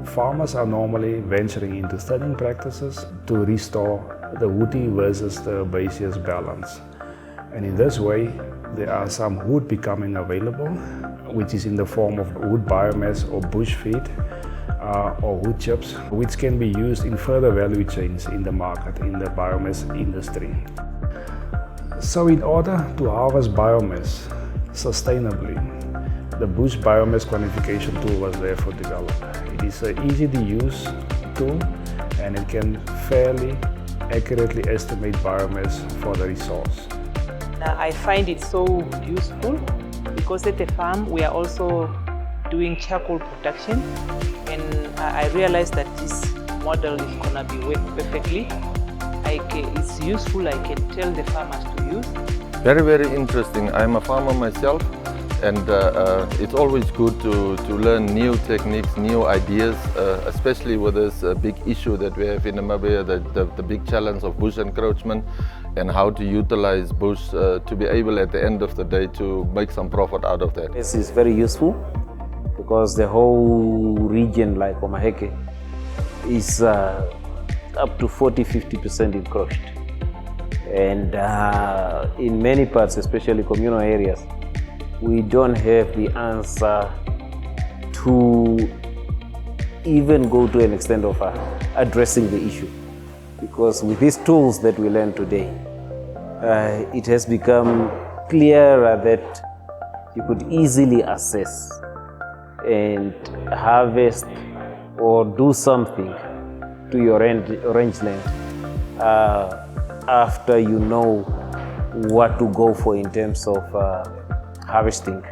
Farmers are normally venturing into thinning practices to restore the woody versus the herbaceous balance. And in this way, there are some wood becoming available, which is in the form of wood biomass or bush feed or wood chips, which can be used in further value chains in the market, in the biomass industry. So in order to harvest biomass sustainably, the Bush Biomass Quantification Tool was therefore developed. It is an easy to use tool and it can fairly accurately estimate biomass for the resource. I find it so useful because at the farm we are also doing charcoal production, and I realized that this model is going to be work perfectly. It's useful, I can tell the farmers to use. Very, very interesting. I'm a farmer myself, and it's always good to learn new techniques, new ideas, especially with this big issue that we have in Namibia, the big challenge of bush encroachment, and how to utilize bush to be able at the end of the day to make some profit out of that. This is very useful because the whole region like Omaheke is up to 40–50% encroached, and in many parts, especially communal areas, we don't have the answer to even go to an extent of addressing the issue. Because with these tools that we learn today, it has become clearer that you could easily assess and harvest or do something to your rangeland after you know what to go for in terms of harvesting.